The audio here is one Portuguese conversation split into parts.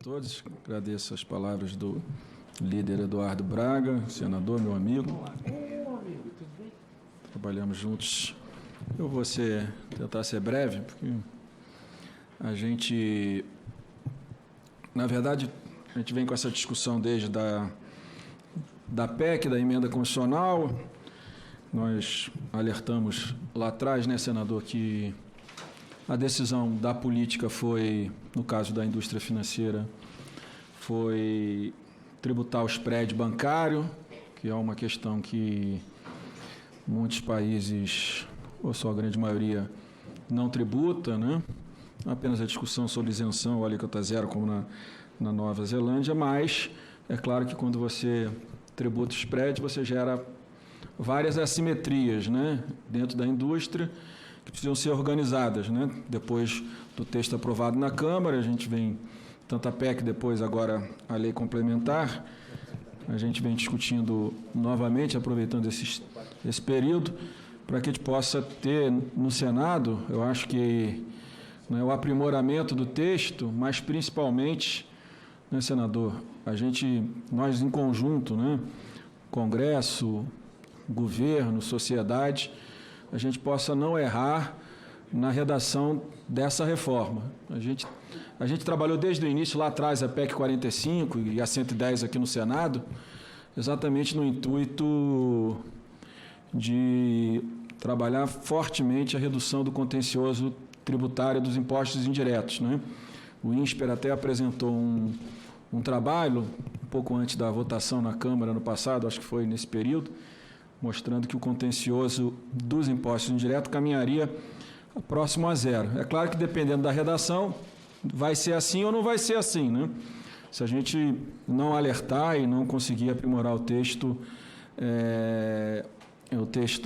todos. Agradeço as palavras do líder Eduardo Braga, senador, meu amigo. Trabalhamos juntos. Eu vou tentar ser breve, porque a gente, na verdade, a gente vem com essa discussão desde da PEC, da emenda constitucional. Nós alertamos lá atrás, né, senador, que a decisão da política foi, no caso da indústria financeira, foi tributar o spread bancário, que é uma questão que muitos países, ou só a grande maioria, não tributa, né? Apenas a discussão sobre isenção ou alíquota zero, como na Nova Zelândia, mas é claro que quando você tributa o spread, você gera várias assimetrias, né, dentro da indústria, que precisam ser organizadas, né? Depois do texto aprovado na Câmara, a gente vem, tanto a PEC, depois agora a lei complementar, a gente vem discutindo novamente, aproveitando esse período, para que a gente possa ter no Senado, eu acho que, né, o aprimoramento do texto, mas principalmente, né, senador, nós em conjunto, né, Congresso, governo, sociedade, a gente possa não errar na redação dessa reforma. A gente trabalhou desde o início, lá atrás, a PEC 45 e a 110 aqui no Senado, exatamente no intuito de trabalhar fortemente a redução do contencioso tributário dos impostos indiretos, né? O INSPER até apresentou um trabalho, um pouco antes da votação na Câmara no passado, acho que foi nesse período, mostrando que o contencioso dos impostos indiretos caminharia próximo a zero. É claro que, dependendo da redação, vai ser assim ou não vai ser assim, né? Se a gente não alertar e não conseguir aprimorar o texto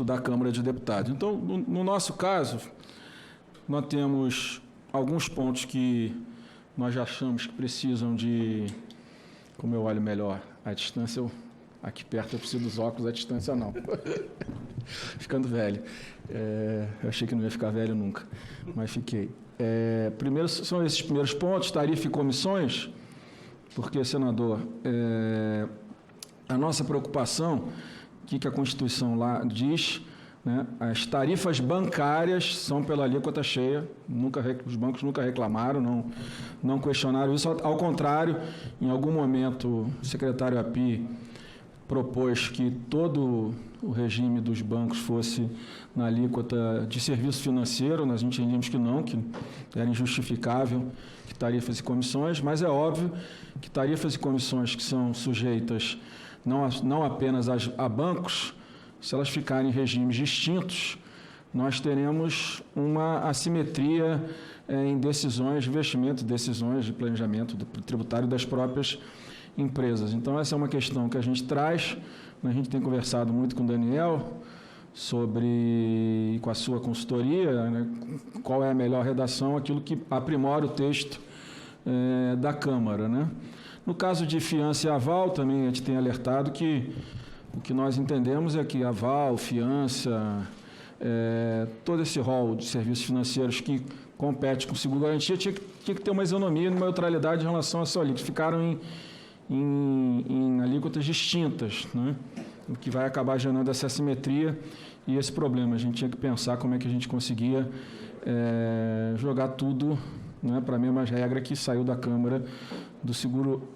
da Câmara de Deputados. Então, no nosso caso, nós temos alguns pontos que nós já achamos que precisam de... Como eu olho melhor à distância, aqui perto eu preciso dos óculos, à distância não. Ficando velho. Eu achei que não ia ficar velho nunca, mas fiquei. Primeiro são esses primeiros pontos, tarifa e comissões, porque, senador, a nossa preocupação, o que a Constituição lá diz, né, as tarifas bancárias são pela alíquota cheia, os bancos nunca reclamaram, não questionaram isso, ao contrário, em algum momento o secretário Api propôs que todo o regime dos bancos fosse na alíquota de serviço financeiro, nós entendíamos que não, que era injustificável que tarifas e comissões, mas é óbvio que tarifas e comissões que são sujeitas não apenas a bancos, se elas ficarem em regimes distintos, nós teremos uma assimetria em decisões de investimento, decisões de planejamento tributário das próprias empresas. Então, essa é uma questão que a gente traz, a gente tem conversado muito com o Daniel com a sua consultoria, né, qual é a melhor redação, aquilo que aprimora o texto da Câmara, né? No caso de fiança e aval, também a gente tem alertado que o que nós entendemos é que aval, fiança, todo esse rol de serviços financeiros que compete com seguro-garantia tinha que ter uma isonomia e uma neutralidade em relação a Solit. Ficaram em alíquotas distintas, né? O que vai acabar gerando essa assimetria e esse problema. A gente tinha que pensar como é que a gente conseguia jogar tudo, né, para a mesma regra que saiu da Câmara do seguro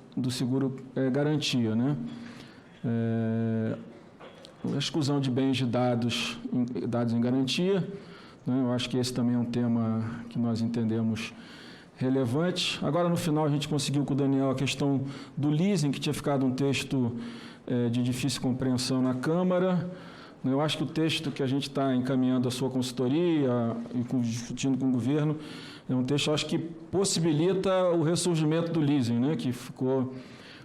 garantia, né? A exclusão de bens de dados em garantia, né? Eu acho que esse também é um tema que nós entendemos relevante. Agora, no final, a gente conseguiu com o Daniel a questão do leasing, que tinha ficado um texto de difícil compreensão na Câmara. Eu acho que o texto que a gente está encaminhando à sua consultoria e discutindo com o governo é um texto, acho que possibilita o ressurgimento do leasing, né, que ficou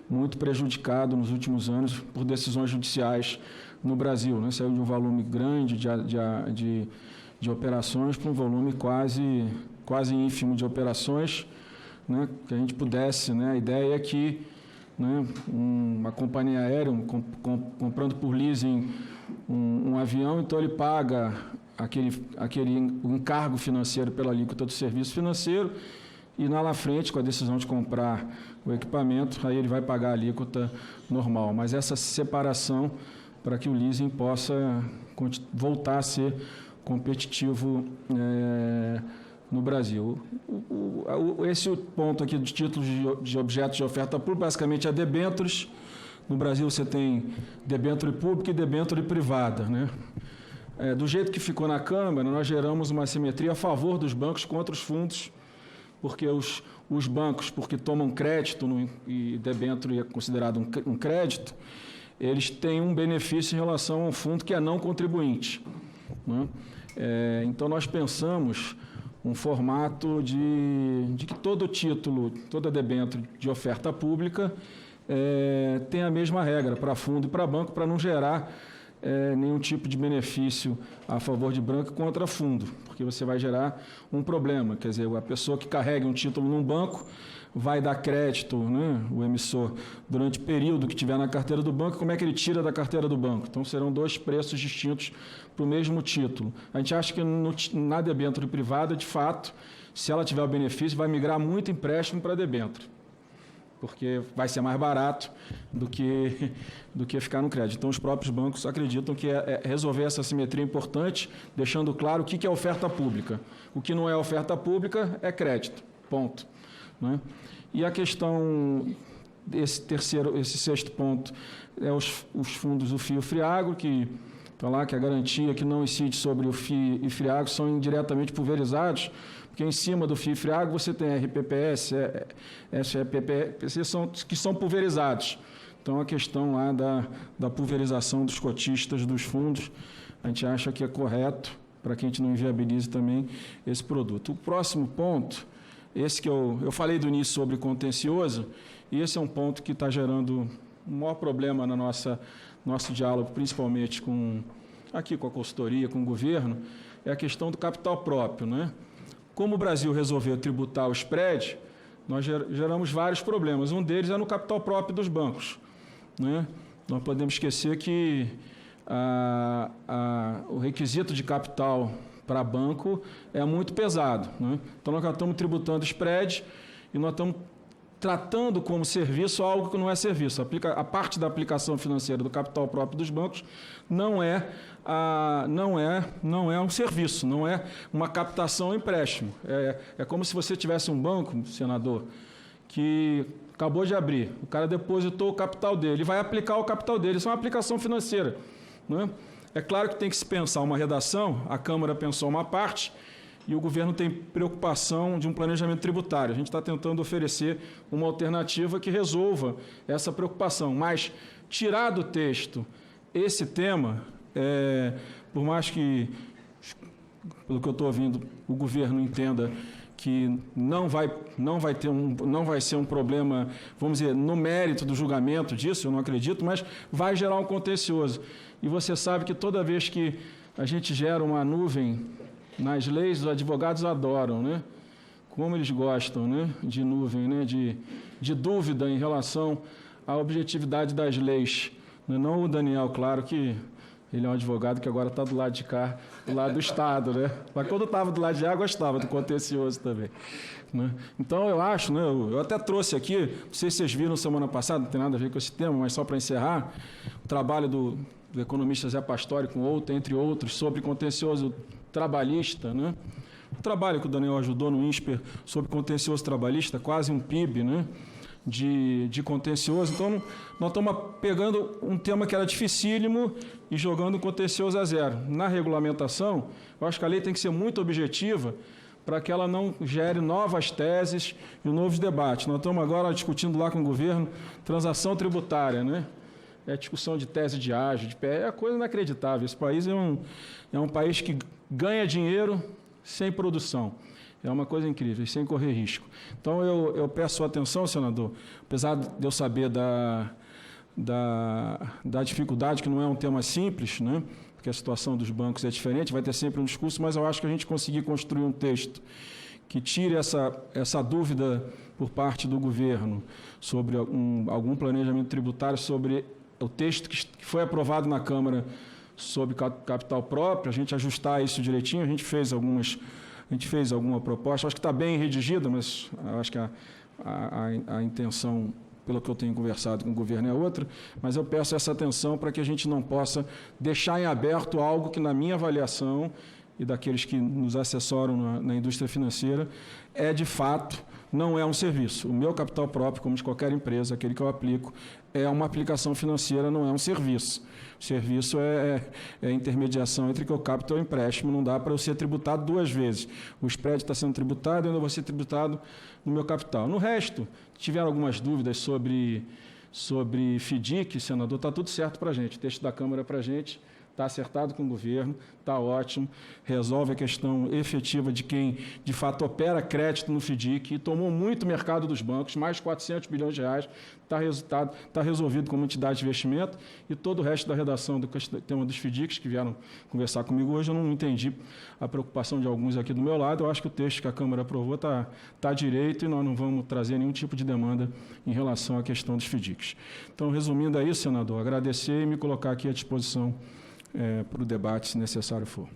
muito prejudicado nos últimos anos por decisões judiciais no Brasil, né? Saiu de um volume grande de operações para um volume quase ínfimo de operações, né? Que a gente pudesse, né? A ideia é que, né, uma companhia aérea comprando por leasing um avião, então ele paga aquele encargo financeiro pela alíquota do serviço financeiro e lá na frente, com a decisão de comprar o equipamento, aí ele vai pagar a alíquota normal. Mas essa separação para que o leasing possa voltar a ser competitivo no Brasil. Esse ponto aqui de títulos de objetos de oferta pública, basicamente é debêntures. No Brasil você tem debênture pública e debênture privada, né? Do jeito que ficou na Câmara, nós geramos uma assimetria a favor dos bancos contra os fundos, porque os bancos, porque tomam crédito, e debênture é considerado um crédito, eles têm um benefício em relação ao fundo que é não contribuinte, né? Então, nós pensamos um formato de que todo título, toda debênture de oferta pública tem a mesma regra para fundo e para banco, para não gerar nenhum tipo de benefício a favor de banco contra fundo, porque você vai gerar um problema. Quer dizer, a pessoa que carrega um título num banco vai dar crédito, né, o emissor, durante o período que tiver na carteira do banco, como é que ele tira da carteira do banco? Então, serão dois preços distintos para o mesmo título. A gente acha que na debênture privada, de fato, se ela tiver o benefício, vai migrar muito empréstimo para debênture, porque vai ser mais barato do que ficar no crédito. Então, os próprios bancos acreditam que resolver essa assimetria importante, deixando claro o que é oferta pública. O que não é oferta pública é crédito, ponto. Né? E a questão, esse sexto ponto, é os fundos do FII e FRIAGRO, que está lá, que a garantia que não incide sobre o FII e FRIAGRO são indiretamente pulverizados, porque em cima do FII e FRIAGRO você tem RPPS, SEPPS, que são pulverizados. Então, a questão lá da pulverização dos cotistas dos fundos, a gente acha que é correto, para que a gente não inviabilize também esse produto. O próximo ponto, esse que eu falei do início sobre contencioso, e esse é um ponto que está gerando um maior problema no nosso diálogo, principalmente aqui com a consultoria, com o governo, é a questão do capital próprio, né? Como o Brasil resolveu tributar o spread, nós geramos vários problemas. Um deles é no capital próprio dos bancos, né? Não podemos esquecer que o requisito de capital para banco é muito pesado, né? Então, nós estamos tributando spread e nós estamos tratando como serviço algo que não é serviço. A parte da aplicação financeira do capital próprio dos bancos não é um serviço, não é uma captação ou empréstimo. É como se você tivesse um banco, senador, que acabou de abrir, o cara depositou o capital dele, ele vai aplicar o capital dele, isso é uma aplicação financeira, né? É claro que tem que se pensar uma redação, a Câmara pensou uma parte, e o governo tem preocupação de um planejamento tributário. A gente está tentando oferecer uma alternativa que resolva essa preocupação. Mas, tirar do texto esse tema, por mais que, pelo que eu estou ouvindo, o governo entenda que não vai ser um problema, vamos dizer, no mérito do julgamento disso, eu não acredito, mas vai gerar um contencioso. E você sabe que toda vez que a gente gera uma nuvem nas leis, os advogados adoram, né? Como eles gostam, né? De nuvem, né? De dúvida em relação à objetividade das leis. Não o Daniel, claro que ele é um advogado que agora está do lado de cá, do lado do Estado, né? Mas quando estava do lado de cá, gostava do contencioso também, né? Então, eu acho, né? Eu até trouxe aqui, não sei se vocês viram semana passada, não tem nada a ver com esse tema, mas só para encerrar, o trabalho do economista Zé Pastore, entre outros, sobre contencioso trabalhista, né? O trabalho que o Daniel ajudou no INSPER sobre contencioso trabalhista, quase um PIB, né? de contencioso. Então, nós estamos pegando um tema que era dificílimo e jogando o contencioso a zero. Na regulamentação, eu acho que a lei tem que ser muito objetiva para que ela não gere novas teses e novos debates. Nós estamos agora discutindo lá com o governo transação tributária, né? Discussão de tese de ágio, de pé, é coisa inacreditável. Esse país é um país que ganha dinheiro sem produção. É uma coisa incrível, sem correr risco. Então, eu peço sua atenção, senador, apesar de eu saber da dificuldade, que não é um tema simples, né? Porque a situação dos bancos é diferente, vai ter sempre um discurso, mas eu acho que a gente conseguir construir um texto que tire essa dúvida por parte do governo sobre algum planejamento tributário, sobre o texto que foi aprovado na Câmara sobre capital próprio, a gente ajustar isso direitinho, a gente fez algumas A gente fez alguma proposta, acho que está bem redigida, mas acho que a intenção, pelo que eu tenho conversado com o governo, é outra, mas eu peço essa atenção para que a gente não possa deixar em aberto algo que, na minha avaliação, e daqueles que nos assessoram na indústria financeira, de fato, não é um serviço. O meu capital próprio, como de qualquer empresa, aquele que eu aplico, é uma aplicação financeira, não é um serviço. O serviço é intermediação entre que eu capto e o empréstimo, não dá para eu ser tributado duas vezes. O spread está sendo tributado e eu ainda vou ser tributado no meu capital. No resto, tiveram algumas dúvidas sobre FDIC, senador, está tudo certo para a gente. O texto da Câmara para a gente está acertado com o governo, está ótimo, resolve a questão efetiva de quem, de fato, opera crédito no FDIC e tomou muito mercado dos bancos, mais de 400 bilhões de reais, está resolvido como entidade de investimento, e todo o resto da redação do tema dos FDICs, que vieram conversar comigo hoje, eu não entendi a preocupação de alguns aqui do meu lado. Eu acho que o texto que a Câmara aprovou está direito e nós não vamos trazer nenhum tipo de demanda em relação à questão dos FDICs. Então, resumindo a isso, senador, agradecer e me colocar aqui à disposição para o debate, se necessário for.